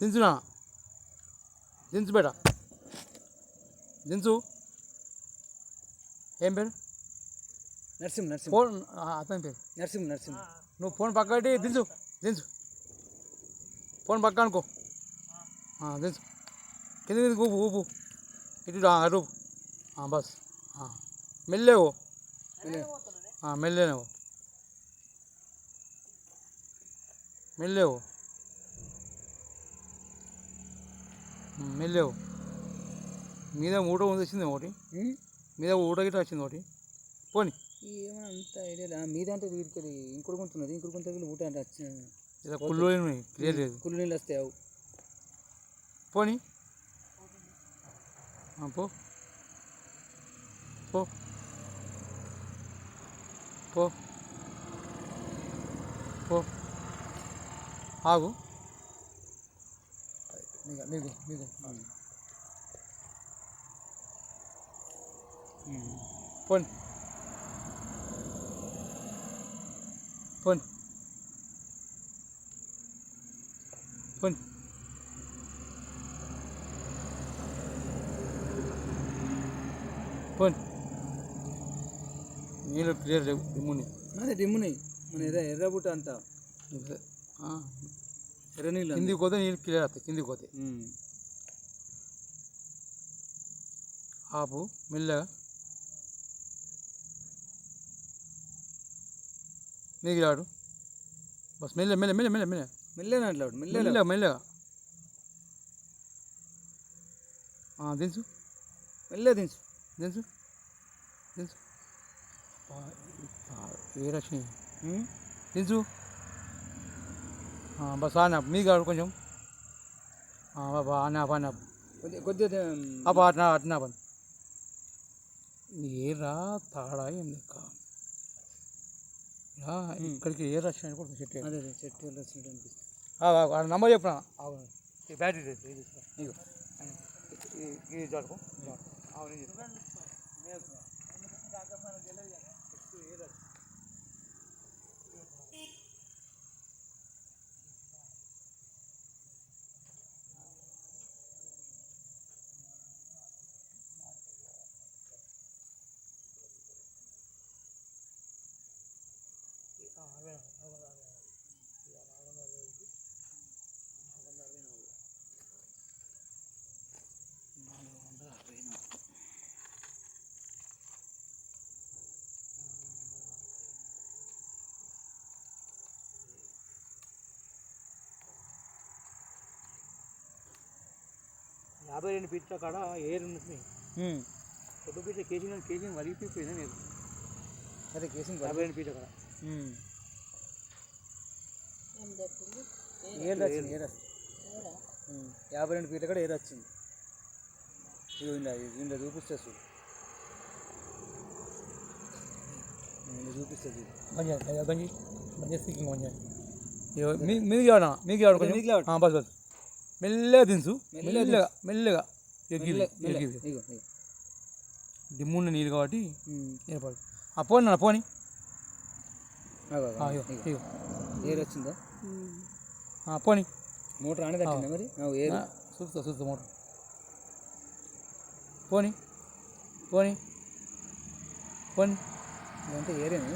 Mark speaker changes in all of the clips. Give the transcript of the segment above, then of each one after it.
Speaker 1: దించునా దించు బేట దించు. ఏం పేరు?
Speaker 2: నరసింహ.
Speaker 1: ఫోన్ అతని పేరు
Speaker 2: నరసింహ.
Speaker 1: నువ్వు ఫోన్ పక్కటి దించు దించు. ఫోన్ పక్క అనుకో. దించు. కింద ఊపు ఊపు. ఇటు అటు బస్. మెల్లేవు మెల్లేవు మెల్లేవు మెల్లేవు. మీద ఊట వచ్చింది ఒకటి, మీద ఊట గిట్ట వచ్చింది ఒకటి. పోనీ
Speaker 2: ఏమన్నా అంత ఐడియా మీద అంటే వీరికి ఇంకుడు కొంటున్నది, ఇంకుడు కొంత ఊట అంటే వచ్చింది.
Speaker 1: కుళ్ళు క్లియర్ లేదు.
Speaker 2: కుళ్ళు నీళ్ళు వస్తాయి.
Speaker 1: పోనీ పో పో పో పో. ఆగు. మీకు మీకు పోనీ పోనీ పోనీ. పోనీ నీళ్ళు క్లియర్ లేవు. డిమ్ముని
Speaker 2: అదే డిమ్ముని మన ఎర్రబుట్ట అంతా ఎర్ర నీళ్ళు
Speaker 1: కిందికి పోతే నీళ్ళు క్లియర్ అవుతాయి. కిందికి పోతే ఆపు మెల్లగా. మీకు రాడు బస్. మెల్ల మెల్ల మెల్ల మెల్ల మెల్ల
Speaker 2: మెల్లగా అట్లాడు
Speaker 1: మెల్లగా మెల్లగా దించు.
Speaker 2: మెల్లగా దించు
Speaker 1: దించు దించు. ఏ రక్షణ దించు. బస్ ఆనా మీకు రాడు కొంచెం. ఆనా ఆనా
Speaker 2: కొద్దిగా
Speaker 1: అబ్బా అట్నా అట్నా పని. ఏరా తాడా ఏం లెక్క. ఇక్కడికి ఏ రక్షణ కూడా చెట్టు.
Speaker 2: అదే చెట్టు వచ్చినట్టు అనిపిస్తుంది.
Speaker 1: నంబర్ చెప్పిన బ్యాటరీ ఇగో ఇది జరుపు. యాభై 52 ఫీట్ల కాడ ఏరు ఉంటుంది. ఫోటో ఫీట్ల కేసింగ్ వరిగిపోయినా లేదు.
Speaker 2: అదే కేసింగ్
Speaker 1: 52 ఫీట్ల కాడ
Speaker 2: ఏరు వచ్చింది. 52 ఫీట్ల కాడ ఏరు వచ్చింది. ఇంట్లో చూపిస్తా చూడు. చూపిస్తా చూడు.
Speaker 1: మీకు కావడా మీకు కావడం బస్ బస్. మెల్లగా దించు. మెల్లగా మెల్లగా డిమ్మున్న నీళ్ళు కాబట్టి ఏర్పడు. పోనీ నాన్న పోనీ.
Speaker 2: ఏరు వచ్చిందా?
Speaker 1: పోనీ.
Speaker 2: మోటార్ అనేది వచ్చిందా మరి?
Speaker 1: చూస్తా మోటార్. పోనీ పోనీ పోనీ.
Speaker 2: ఇదంతా ఏరేనా?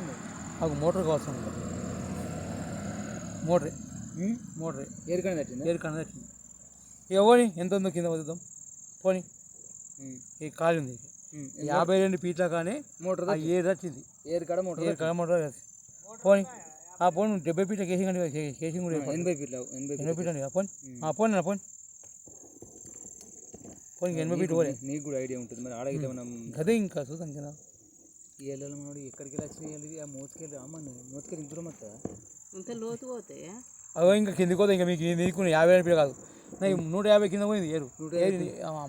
Speaker 1: మాకు మోటార్ కావాల్సి మోటరే మోటరే
Speaker 2: ఏరు కానీ తట్టింది.
Speaker 1: ఏరు కన్నా తట్టింది. ఇక పోనీ ఎంత ఉందో కింద వదుదాం. పోనీ ఈ ఖాళీ ఉంది. 52 ఫీట్ల కానీ
Speaker 2: మోటార్
Speaker 1: ఏరు వచ్చింది.
Speaker 2: ఏరు కాడ మోటార్
Speaker 1: మోటార్ పోనీ. పోనీ 70 ఫీట్ల కేసింగ్ అంటే కేసింగ్ కూడా
Speaker 2: 80 ఫీట్ల
Speaker 1: 80 ఫీట్ అండి. పోనీ పోనీ పోనీ పోనీ 80 ఫీట్ పోలే.
Speaker 2: నీకు కూడా ఐడియా ఉంటుంది మరి. ఆడగితే మనం
Speaker 1: అదే ఇంకా చూద్దాం కదా.
Speaker 2: ఈ ఎల్లలు మాడి ఎక్కడికి వచ్చినాయి. ఆ మూతికెళ్ళి మూతికెళ్ళి ఇంత దూరం వస్తుందా?
Speaker 3: ఇంత లోతు పోతాయి.
Speaker 1: అవో ఇంకా కిందికి పోతే ఇంకా మీకు 52 ఫీట్ కాదు. నాకు 150 కింద పోయింది ఏరు.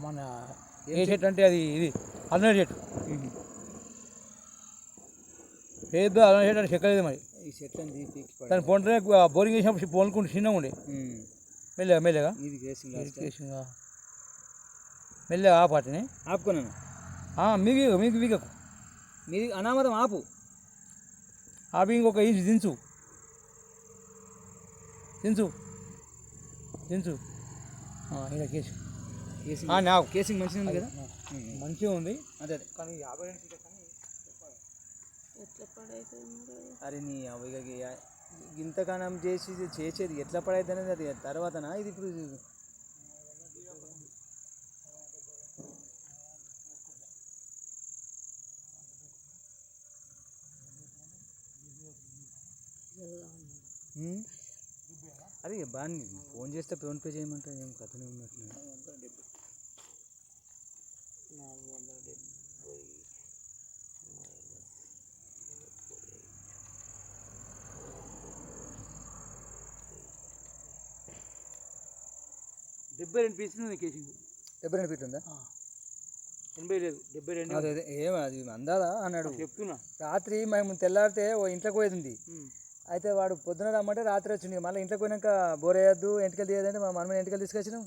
Speaker 1: మన ఏ చెట్టు అంటే అది ఇది అల్లం చెట్టు. పెద్ద అల్లం చెట్టు అంటే చెక్కలేదు మరి.
Speaker 2: ఈ చెట్టు
Speaker 1: దాని పొంటే బోరింగ్ వేసినప్పుడు పోనుకుంటే చిన్నగా ఉండే. మెల్లగా మెల్లగా
Speaker 2: ఇది కేసింగ్
Speaker 1: మెల్లగా ఆపాటిని
Speaker 2: ఆపుకున్నాను.
Speaker 1: మీకు మీకు మీకు
Speaker 2: మీది అనామతం ఆపు.
Speaker 1: ఆపి ఇంకొక ఇంచు దించు దించు దించు ఇలా కేసు
Speaker 2: కేసింగ్
Speaker 1: నాకు
Speaker 2: కేసింగ్ మంచిగా ఉంది కదా
Speaker 1: మంచిగా ఉంది.
Speaker 2: అదే అదే
Speaker 1: కానీ 52 సీట్లు కానీ
Speaker 3: ఎట్లా పడైతుంది మరి
Speaker 2: అరే నీ ఇక ఇంతగానం చేసి చేసేది ఎట్లా పడైద్ది అనేది అది తర్వాతనా ఇది ఇప్పుడు అరే బాగా ఫోన్ చేస్తే ఫోన్పే చేయమంటే ఏం కథనే ఉన్నట్లు.
Speaker 1: 72 పీసులు ఉంది కేసింగ్.
Speaker 2: 72 ఫీట్ ఉందా?
Speaker 1: 80 లేదు 72.
Speaker 2: అదే అదే ఏం అది అందాదా అన్నాడు
Speaker 1: చెప్తున్నా.
Speaker 2: రాత్రి మేము తెల్లారితే ఓ ఇంట్లోకి పోయింది. అయితే వాడు పొద్దున రమ్మంటే రాత్రి వచ్చింది. మళ్ళీ ఇంట్లోకి పోయినాక బోర్ వేయద్దు ఎంటికలు తీయదంటే మా మనమే ఎంటికలు తీసుకొచ్చినాం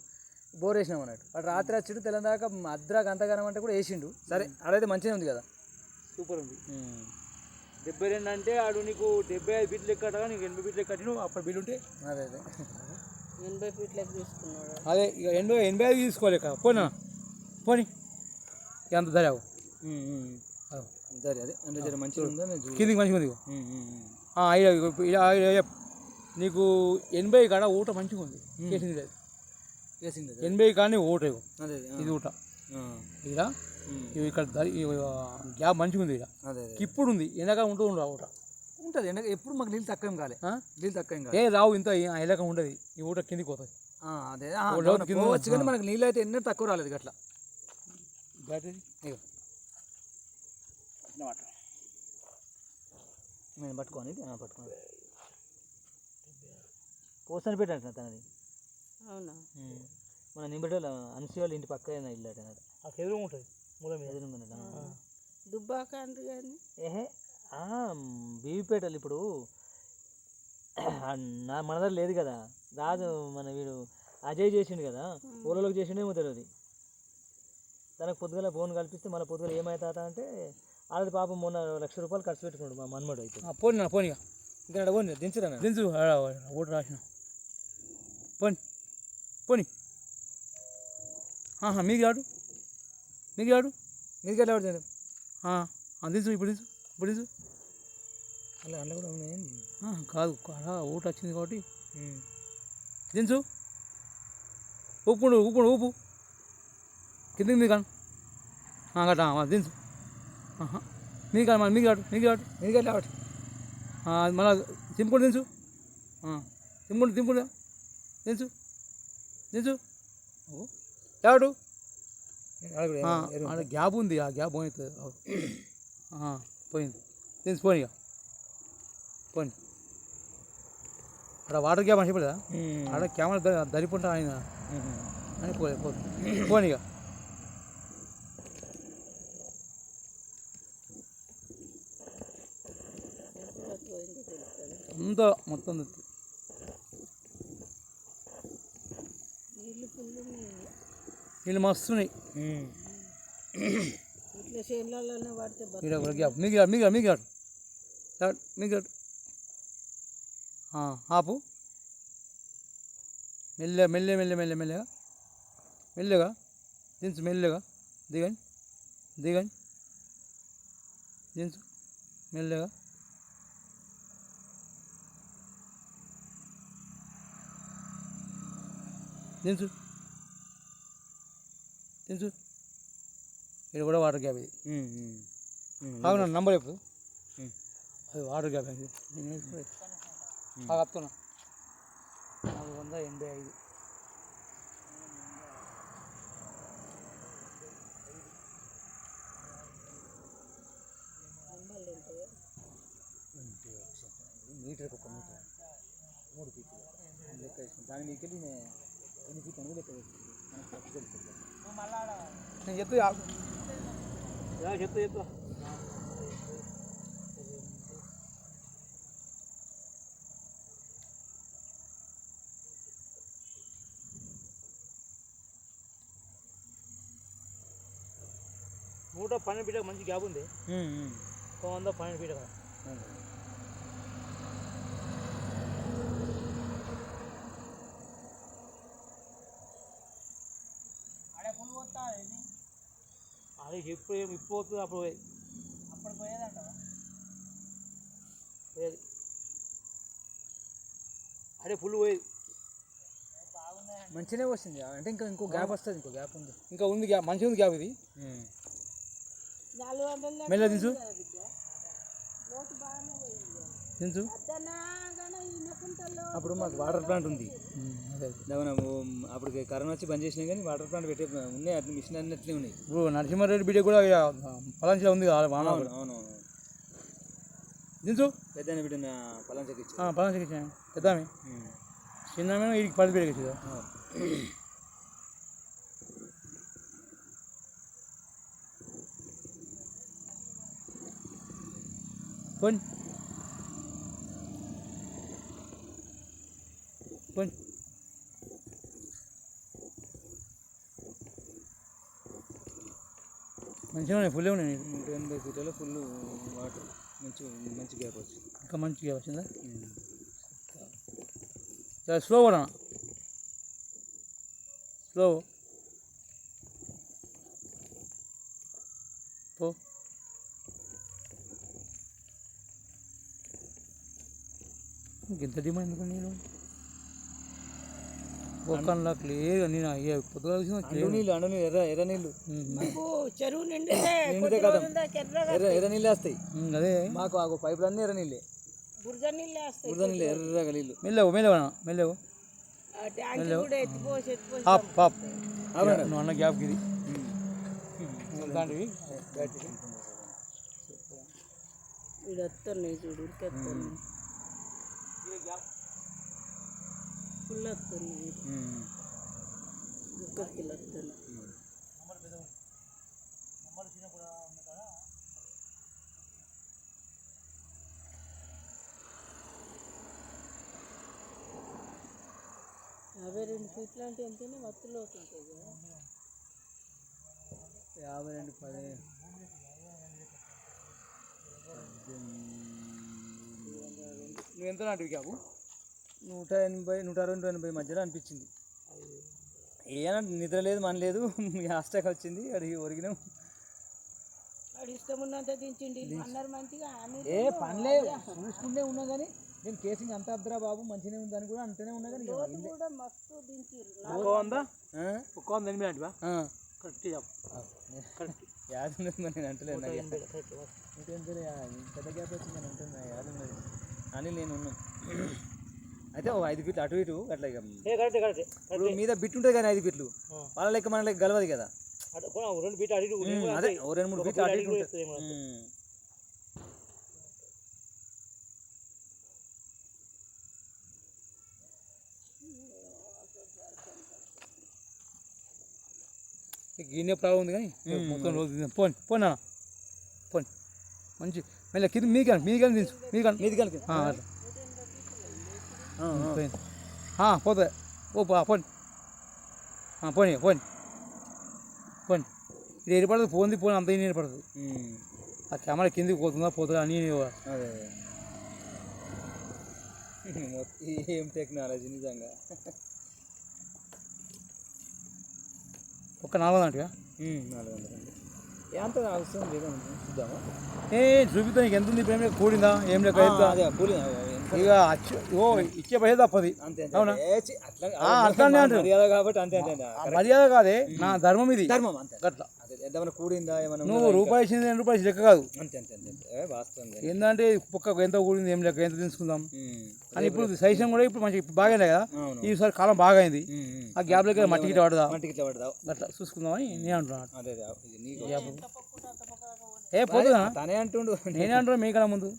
Speaker 2: బోర్ వేసినాం అన్నట్టు. వాడు రాత్రి వచ్చిండు తెల్లందాక అద్రాక అంతగానం అంటే కూడా వేసిండు. సరే అదైతే మంచిగా ఉంది కదా,
Speaker 1: సూపర్ ఉంది. 72 అంటే ఆడు నీకు 75 ఫీట్లు ఎక్కడగా నీకు 80 ఫీట్లు ఎక్కడిను అప్పుడు బిల్లు ఉంటే.
Speaker 2: అదే అదే
Speaker 3: 80 ఫీట్లకు తీసుకున్నాడు.
Speaker 1: అదే ఇక 85 తీసుకోలేక పోనా పోనీ ఎంత ధర
Speaker 2: సరే అదే అంటే జర మంచిగా ఉందా
Speaker 1: కిందికి మంచిగా ఉంది. ఇలా నీకు 80 కాడ ఊట మంచిగా ఉంది. కేసింది లేదు
Speaker 2: కేసింది
Speaker 1: 80 కానీ ఊట
Speaker 2: అదే
Speaker 1: ఇది ఊట ఇలా ఇక్కడ గ్యాప్ మంచిగా ఉంది. ఇలా
Speaker 2: అదే
Speaker 1: ఇప్పుడు ఉంది ఎండగా ఉంటూ ఉండవు ఊట
Speaker 2: ఉంటుంది. ఎండ ఎప్పుడు మాకు నీళ్ళు తక్కువ కాలే, నీళ్ళు తక్కువ కాదు.
Speaker 1: ఏ రావు ఇంత ఎలాగ ఉండదు. ఈ ఊట కిందికి పోతుంది.
Speaker 2: అదే పోవచ్చు కానీ మనకు నీళ్ళు అయితే ఎన్నో తక్కువ రాలేదు అట్లా. నేను పట్టుకోని పట్టుకోండి పోస్తాను పెట్టాను తనది.
Speaker 3: అవునా
Speaker 2: మన నింబటోళ్ళ అనిసి వాళ్ళ ఇంటి పక్క ఇల్లు అట
Speaker 1: ఎదురు ఉంటుంది మూలం
Speaker 2: ఎదురుందట.
Speaker 3: దుబ్బాక అంటారు కానీ
Speaker 2: ఏహే బీవీపేటలు ఇప్పుడు మన దగ్గర లేదు కదా. రాజు మన వీడు అజయ్ చేసిండు కదా, ఊళ్ళోకి చేసిండేమో తెలియదు. తనకు పొద్దుగల ఫోన్ కల్పిస్తే మళ్ళీ పొద్దుగల ఏమవుతా అంటే వాళ్ళది పాపం మొన్న ₹1,00,000 ఖర్చు పెట్టుకున్నాడు మా మన్మడు. అయితే
Speaker 1: పోనీ పోనీ
Speaker 2: ఇంకా పోనీ దించురా
Speaker 1: దించు ఓటు రాసిన పోనీ పోనీ మీకు ఆడు మీకు ఆడు
Speaker 2: మీకు ఎట్లా పడుతుంది
Speaker 1: దించు ఇప్పుడు దించు ఇప్పుడు దించు.
Speaker 2: అలా అలా కూడా ఉన్నాయండి
Speaker 1: కాదు ఓటు వచ్చింది కాబట్టి దించు. ఊపుకుండు ఊపుకుండు ఊపు కిందికి మీకు గట్టా దించు. మీకు కాదు మళ్ళీ మీకు ఆడు మీకు ఆడు
Speaker 2: మీకు ఎట్లా పట్టు
Speaker 1: మళ్ళీ తింపుడు దించు. తింపుడు తింపుడు దించు దించు. ఎవడు ఆడ గ్యాప్ ఉంది. ఆ గ్యాప్ పోతుంది పోయింది దించు పోనీ ఇక పోనీ. అక్కడ వాటర్ గ్యాప్ అని చెప్పలేదా? ఆడ కెమెరా దరిపుంటా ఆయన అని పోనీ ఇక. అంతా మొత్తం నీళ్ళు మస్తున్నాయి.
Speaker 3: ఇట్లా చేనులలోనే పడితే
Speaker 1: ఇక్కడ గ్యాప్ మీకు మీకు మీకు మీకు ఆపు మెల్లె మెల్లె మెల్లె మెల్లె మెల్లెగా మెల్లెగా దించు మెల్లెగా దిగండి దిగండి దించు మెల్లెగా. దించు దించు. ఇక్కడ కూడా వాటర్ గ్యాప్ ఇది. అవునా నంబర్ చెప్పు. అది వాటర్ గ్యాప్ అది వస్తున్నా 485.
Speaker 2: మీటర్కి ఒక మీటర్ 3 ఫీట్లు లెక్క వేసుకుంటాను. దాని మీకు వెళ్ళి 8 ఫీట్ అనేది లెక్క వేసుకుంటాను.
Speaker 1: నేను చెప్తూ చెప్తా చెప్తా. నూట 12 ఫీట్లకు మంచి గ్యాప్ ఉంది. 112 ఫీట్ కదా. అది ఎప్పుడు ఇప్పుడు పోతుంది అప్పుడు పోయేది
Speaker 2: అప్పుడు పోయేదంట
Speaker 1: పోయేది అదే ఫుల్ పోయేది
Speaker 2: మంచిగానే వచ్చింది అంటే ఇంకా ఇంకో గ్యాప్ వస్తుంది ఇంకో గ్యాప్ ఉంది
Speaker 1: ఇంకా ఉంది గ్యాప్ మంచిగా ఉంది గ్యాప్ ఇది
Speaker 3: 400
Speaker 1: మెల్ల దించు దించు
Speaker 2: అప్పుడు మాకు వాటర్ ప్లాంట్ ఉంది అప్పుడు కరోనా వచ్చి బంద్ చేసినా కానీ వాటర్ ప్లాంట్ పెట్టే ఉన్నాయి అట్లా మిషన్ అన్నట్లే ఉన్నాయి
Speaker 1: ఇప్పుడు నరసింహారెడ్డి బిడ్డ కూడా పలాంచిలో ఉంది కదా వాన
Speaker 2: అవును
Speaker 1: దించు
Speaker 2: పెద్ద బిడ్డ పలాంచకి
Speaker 1: పలాంచికి ఇచ్చాను పెద్దామే చిన్న వీడికి 10 బిడ్డకి ఇచ్చిందా పోనీ పోనీ మంచిగా ఉన్నాయి ఫుల్ ఉన్నాయి
Speaker 2: 180 ఫీట్లలో ఫుల్ వాటర్ మంచి గ్యాప్ వచ్చింది
Speaker 1: ఇంకా మంచిగా వచ్చిందా చాలా స్లో కూడా స్లో పో ఇంకెంత డిమాండ్ ఎందుకు నేను ఒక్కలా క్లియర్గా నేను అయ్యా పొద్దుగా
Speaker 2: అండు నీళ్ళు ఎర్ర నీళ్ళు
Speaker 3: చెరువు
Speaker 2: నిండితే కదా ఎర్ర నీళ్ళు వస్తాయి
Speaker 1: అదే
Speaker 2: మాకు ఆ పైపులు అన్నీ ఎర్ర నీళ్ళే
Speaker 3: బురద నీళ్ళే వస్తాయి
Speaker 2: బురద నీళ్ళు ఎర్రగా నీళ్ళు
Speaker 1: మెల్లవు మెల్లవు
Speaker 3: ట్యాంక్ కూడా ఎత్తిపోసి
Speaker 1: నువ్వు అన్న గ్యాప్కి ఇది
Speaker 3: వీడు వస్తున్నాయి చూడు ఉరికెత్తున్నాయి ఫుల్ వస్తున్నాయి ముక్కకి వస్తున్నాయి యాభై 2 ఫీట్లు అంటే ఎంతైనా మత్తులో అవుతుంటాయి కదా
Speaker 2: 52 10
Speaker 1: నువ్వు ఎంత లాంటివి క్యాబు
Speaker 2: 180 160 180 మధ్యలో అనిపించింది ఏమన్నా నిద్ర లేదు మన లేదు హాస్టక్ వచ్చింది అది ఒరిగినాం
Speaker 3: వాడు ఇష్టం ఉన్నంత దించిండి అన్నారు మంచిగా
Speaker 2: ఏ పనిలే చూసుకుంటే ఉన్నా కానీ నేను కేసింగ్ అంత అద్దరా బాబు మంచిగానే ఉందని కూడా అంటేనే ఉన్నా కానీ
Speaker 3: కూడా మస్తు దించారు
Speaker 1: ఒక్క 100 కరెక్ట్ కరెక్ట్
Speaker 2: యాద ఉన్నది మరి నేను అంటలేదు పెద్ద గ్యాప్ వచ్చింది అని అంటున్నా యాద ఉన్నది అని నేను ఉన్నాం అయితే ఓ 5 ఫీట్లు అటు ఇటు అట్లా ఇక ఇప్పుడు మీద బిట్ ఉంటుంది కానీ 5 ఫీట్లు వాళ్ళ లెక్క మన లెక్క గలవదు కదా
Speaker 1: 2 ఫీట్ అడిగి
Speaker 2: అదే ఓ 2-3 ఫీట్లు అటు ఇటు ఉంటుంది
Speaker 1: గిన్నె ప్రాబ్లం ఉంది కానీ మొత్తం రోజు పోని పోనా పోని మంచి మళ్ళీ కింద మీదికి తీసు
Speaker 2: మీదికి
Speaker 1: పోతుంది ఓ పోని పోనీ పోని పోని ఇది ఏర్పడుతుంది పోని అంత ఏర్పడుతుంది ఆ కెమెరా కిందికి పోతుందా అని
Speaker 2: అదే ఏం టెక్నాలజీ నిజంగా
Speaker 1: ఒక్క 400 అంటే
Speaker 2: 400 ఎంత అవసరం లేదా చూద్దామా
Speaker 1: చూపిస్తా నీకు ఎంత ఉంది ఇప్పుడు కూడిందా ఏం లేక ఇక ఇచ్చే పైసా తప్పది అవునా అట్లానే అంటారు
Speaker 2: మర్యాద కాబట్టి అంతే
Speaker 1: మర్యాద కాదే నా ధర్మం ఇది
Speaker 2: ధర్మం అంతే
Speaker 1: అట్లా
Speaker 2: ఏమైనా కూడిందా ఏమన్నా
Speaker 1: నువ్వు రూపాయి ఇచ్చింది 2 రూపాయలు లెక్క కాదు
Speaker 2: అంతే అంతే అంతే వాస్తవం
Speaker 1: ఏంటంటే కుక్కకు ఎంత కూడింది ఏం లెక్క ఎంత తీసుకుందాం అని ఇప్పుడు సైజం కూడా ఇప్పుడు మంచి బాగానే కదా ఈసారి కాలం బాగా అయింది ఆ గ్యాప్ లెక్క మట్టి గిట్ట పడదా అట్లా చూసుకుందామని నేను అంటున్నాను పోతుందా
Speaker 2: తనే అంటుండు
Speaker 1: నేనే అంటున్నా మీకన్నా ముందు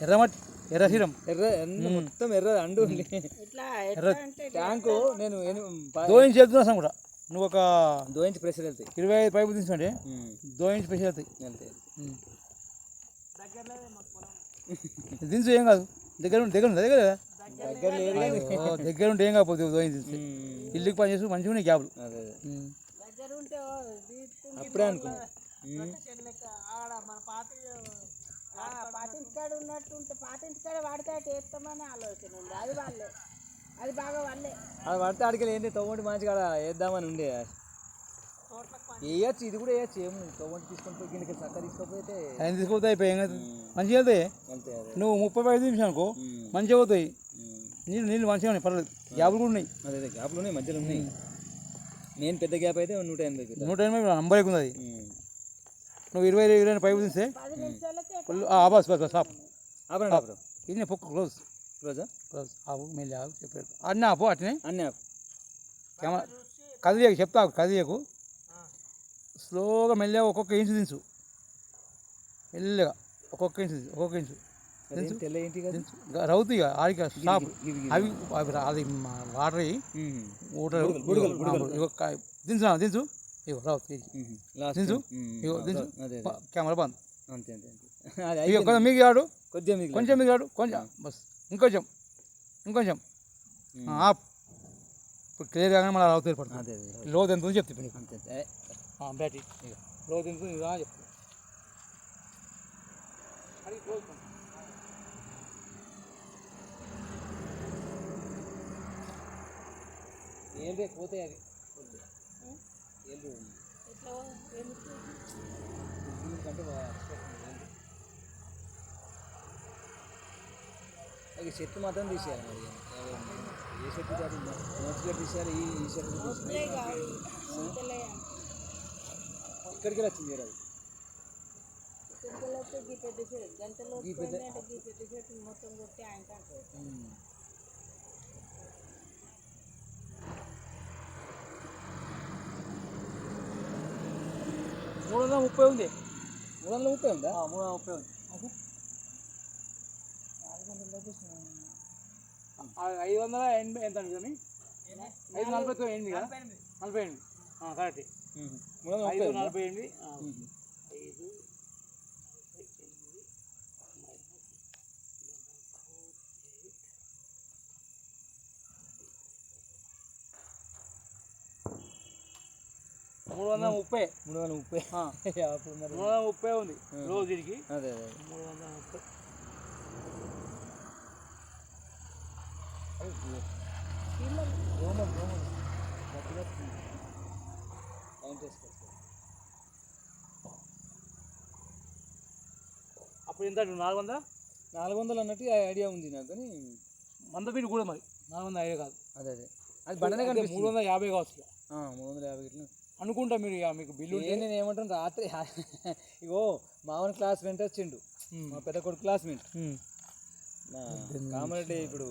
Speaker 1: ఎర్రమట్టి ఎర్రశీరం
Speaker 2: మొత్తం ఎర్ర అండు ట్యాంకు నేను
Speaker 1: దోయించి వెళ్తున్నా కూడా నువ్వు ఒక
Speaker 2: దోయించి ప్రెషర్ వెళ్తాయి
Speaker 1: 25 పైపులు తీసుకుంటే దోయించి ప్రెషర్ వెళ్తాయి దించు ఏం కాదు దగ్గర ఉంటే ఏం కాకపోతే దోయించి ఇల్లుకి పని చేసి మంచిగా ఉన్నాయి గ్యాప్లు
Speaker 2: అప్పుడే అనుకున్నా
Speaker 3: పాతింటికాడ ఉన్నట్టుంటే పాతింటికాడ వాడితే అటు వేస్తామని ఆలోచన ఉంది. అది వాళ్ళే, అది బాగా వాళ్ళే.
Speaker 2: అది పడితే ఆడికి ఏంటి తవ్వంటి మంచిగా వేద్దామని ఉండే వేయచ్చు, ఇది కూడా వేయచ్చు. ఏం తవ్వంటి తీసుకొని పోయి కిందకి చక్క తీసుకపోతే
Speaker 1: ఆయన తీసుకుపోతే అయిపోయి మంచిగా వెళ్తాయి.
Speaker 2: అంతే అదే.
Speaker 1: నువ్వు 35 నిమిషాలు అనుకో మంచిగా పోతాయి. నీళ్ళు మంచిగా ఉన్నాయి, పర్లేదు. గ్యాప్లు కూడా ఉన్నాయి.
Speaker 2: అదే అదే గ్యాప్లు ఉన్నాయి, మధ్యలో ఉన్నాయి. మెయిన్ పెద్ద గ్యాప్ అయితే 180.
Speaker 1: 180 నంబర్ ఎక్కువ ఉంది అది. నువ్వు 20 పైపు తీస్తే
Speaker 3: 10 నిమిషాలకే
Speaker 1: బస్ బస్ బస్ ఆపు.
Speaker 2: ఆపరండి ఆపరు.
Speaker 1: ఇది పొక్క క్లోజ్
Speaker 2: రోజా
Speaker 1: క్లోజ్ ఆపు, మెల్లి ఆపు, చెప్పారు అన్నీ ఆపు. అట్నే
Speaker 2: అన్నీ ఆపు.
Speaker 1: కెమెరా కదిలేకు చెప్తా, కదిలేకు. స్లోగా మెల్లగా ఒక్కొక్క ఇంచు దించు, మెల్లగా ఒక్కొక్క ఇంచు దించు, ఒక్కొక్క ఇంచు దించు
Speaker 2: తెల్ల ఏంటి కదా
Speaker 1: దించు. రౌతు ఇక ఆడికి స్టాప్. అవి అది వాటర్ దించు దించు. ఇగో రౌతు దించు, ఇగో దించు. కెమెరా బంద్.
Speaker 2: అంతే అంతే అంతే.
Speaker 1: ఇక కొంచెం మిగిలాడు,
Speaker 2: కొద్దిగా మిగిలి
Speaker 1: కొంచెం మిగిలాడు, కొంచెం బస్. ఇంకొంచెం ఇంకొంచెం ఆప్. ఇప్పుడు క్లియర్గా మళ్ళీ రౌతు ఏర్పడుతుంది.
Speaker 2: అదే అదే
Speaker 1: లోతు ఎంత చెప్తా ఇప్పుడు నీకు.
Speaker 2: అంతే అంతే.
Speaker 1: బ్యాటరీ ఇక లోతు ఎంత ఇక చెప్తా. అది క్లోజ్ ఏంటి పోతాయి అది
Speaker 3: ఇట్లా ఎందుకు?
Speaker 2: ఇక చెట్టు మాత్రం తీసేయాలి. మరి ఏ చెట్టు కాదు, చెట్టు తీసేయాలి. ఈ చెట్టు
Speaker 3: వస్తాయి కాదు, ఇంతలే
Speaker 2: ఇక్కడికి వచ్చింది అది.
Speaker 3: ఇంతలోకి గీ పెద్ద చెట్టు గంటలో గీ పెద్ద చెట్టు మొత్తం కొట్టి ఆయన కంటారు.
Speaker 1: 330 ఉంది.
Speaker 2: 330 ఉందా?
Speaker 1: 330 ఉంది. 580 ఎంత అనుకోని 548 కదా, 48 కరెక్ట్. 548 330 330 ఉంది రోజు దీనికి.
Speaker 2: అదే అదే
Speaker 1: 330. అప్పుడు ఎంత 400
Speaker 2: 400 అన్నట్టు ఐడియా ఉంది నాకు, కానీ
Speaker 1: 100 ఫీట్ కూడా మరి 400 ఐడియా కాదు.
Speaker 2: అదే అదే అది బండనే కానీ
Speaker 1: 350 కావచ్చు.
Speaker 2: 350 ఇట్లా
Speaker 1: అనుకుంటా. మీరు ఇక మీకు బిల్లు
Speaker 2: నేను ఏమంటాను రాత్రి ఇగో మావన్ క్లాస్మేట్ వచ్చిండు, మా పెద్ద కొడుకు క్లాస్మేట్ కామారెడ్డి. ఇప్పుడు